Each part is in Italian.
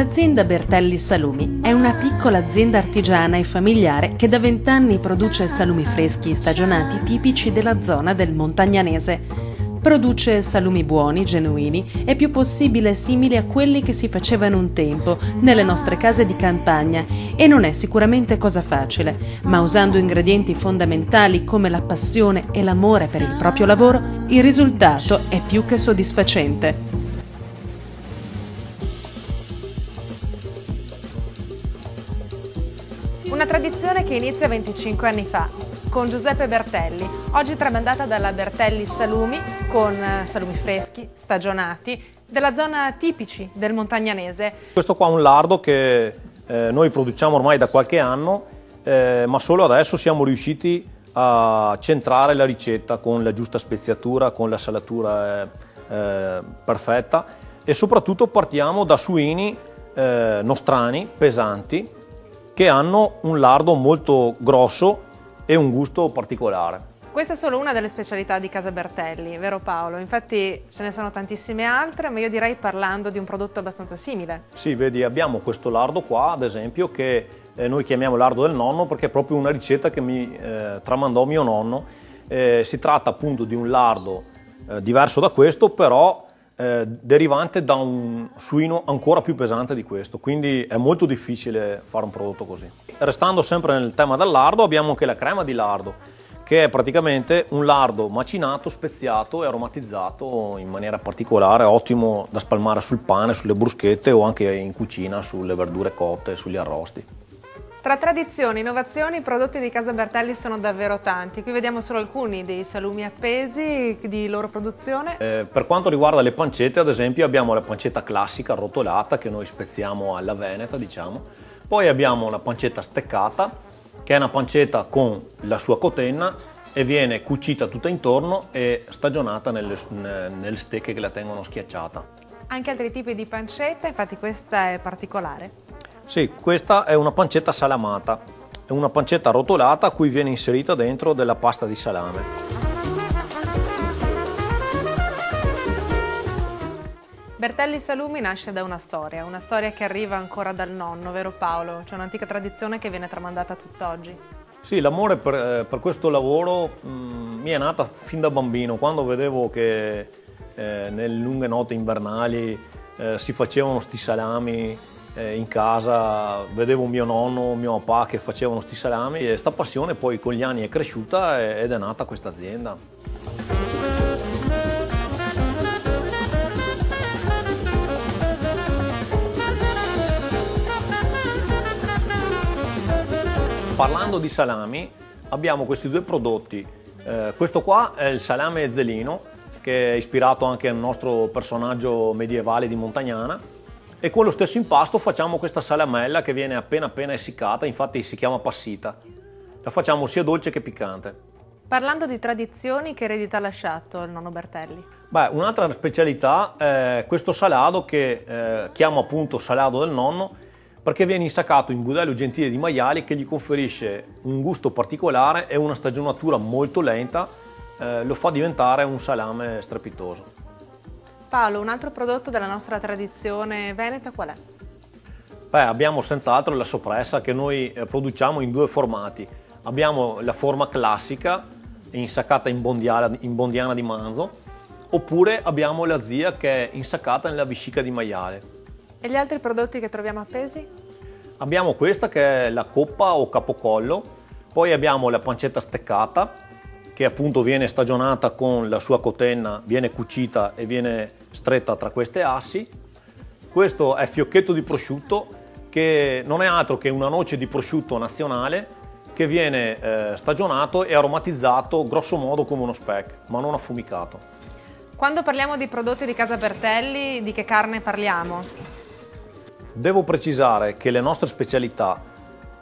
L'azienda Bertelli Salumi è una piccola azienda artigiana e familiare che da 20 anni produce salumi freschi e stagionati tipici della zona del Montagnanese. Produce salumi buoni, genuini e più possibile simili a quelli che si facevano un tempo nelle nostre case di campagna, e non è sicuramente cosa facile, ma usando ingredienti fondamentali come la passione e l'amore per il proprio lavoro, il risultato è più che soddisfacente. Una tradizione che inizia 25 anni fa, con Giuseppe Bertelli, oggi tramandata dalla Bertelli Salumi, con salumi freschi, stagionati, della zona tipici del Montagnanese. Questo qua è un lardo che noi produciamo ormai da qualche anno, ma solo adesso siamo riusciti a centrare la ricetta con la giusta speziatura, con la salatura perfetta, e soprattutto partiamo da suini nostrani, pesanti, che hanno un lardo molto grosso e un gusto particolare. Questa è solo una delle specialità di Casa Bertelli, vero Paolo? Infatti ce ne sono tantissime altre, ma io direi parlando di un prodotto abbastanza simile. Sì, vedi, abbiamo questo lardo qua, ad esempio, che noi chiamiamo lardo del nonno perché è proprio una ricetta che mi tramandò mio nonno. Si tratta appunto di un lardo diverso da questo, però derivante da un suino ancora più pesante di questo, quindi è molto difficile fare un prodotto così. Restando sempre nel tema del lardo, abbiamo anche la crema di lardo, che è praticamente un lardo macinato, speziato e aromatizzato in maniera particolare, ottimo da spalmare sul pane, sulle bruschette o anche in cucina sulle verdure cotte, sugli arrosti. Tra tradizioni, innovazioni, i prodotti di Casa Bertelli sono davvero tanti. Qui vediamo solo alcuni dei salumi appesi di loro produzione. Per quanto riguarda le pancette, ad esempio, abbiamo la pancetta classica arrotolata che noi speziamo alla veneta, diciamo. Poi abbiamo la pancetta steccata, che è una pancetta con la sua cotenna e viene cucita tutta intorno e stagionata nelle stecche che la tengono schiacciata. Anche altri tipi di pancetta, infatti questa è particolare. Sì, questa è una pancetta salamata, è una pancetta arrotolata a cui viene inserita dentro della pasta di salame. Bertelli Salumi nasce da una storia che arriva ancora dal nonno, vero Paolo? C'è un'antica tradizione che viene tramandata a tutt'oggi. Sì, l'amore per questo lavoro mi è nata fin da bambino, quando vedevo che nelle lunghe notti invernali si facevano sti salami in casa, vedevo mio nonno, mio papà che facevano sti salami, e sta passione poi con gli anni è cresciuta ed è nata questa azienda. Parlando di salami, abbiamo questi due prodotti. Questo qua è il salame zelino, che è ispirato anche al nostro personaggio medievale di Montagnana, e con lo stesso impasto facciamo questa salamella che viene appena essiccata, infatti si chiama passita. La facciamo sia dolce che piccante. Parlando di tradizioni, che eredità ha lasciato il nonno Bertelli? Beh, un'altra specialità è questo salato che chiamo appunto salato del nonno, perché viene insaccato in budello gentile di maiali che gli conferisce un gusto particolare e una stagionatura molto lenta, lo fa diventare un salame strepitoso. Paolo, un altro prodotto della nostra tradizione veneta qual è? Beh, abbiamo senz'altro la soppressa che noi produciamo in due formati. Abbiamo la forma classica, insaccata in bondiana di manzo, oppure abbiamo la zia che è insaccata nella vescica di maiale. E gli altri prodotti che troviamo appesi? Abbiamo questa che è la coppa o capocollo, poi abbiamo la pancetta steccata, che appunto viene stagionata con la sua cotenna, viene cucita e viene stretta tra queste assi. Questo è fiocchetto di prosciutto, che non è altro che una noce di prosciutto nazionale che viene stagionato e aromatizzato grosso modo come uno speck, ma non affumicato. Quando parliamo di prodotti di Casa Bertelli, di che carne parliamo? Devo precisare che le nostre specialità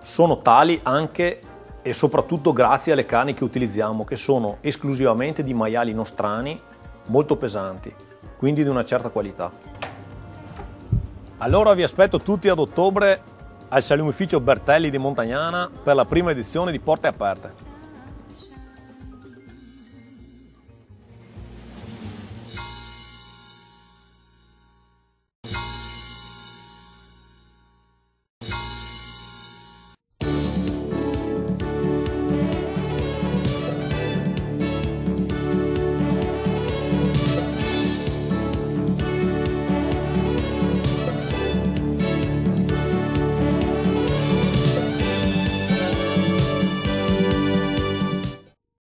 sono tali anche e soprattutto grazie alle carni che utilizziamo, che sono esclusivamente di maiali nostrani molto pesanti, quindi di una certa qualità. Allora vi aspetto tutti ad ottobre al salumificio Bertelli di Montagnana per la prima edizione di Porte Aperte.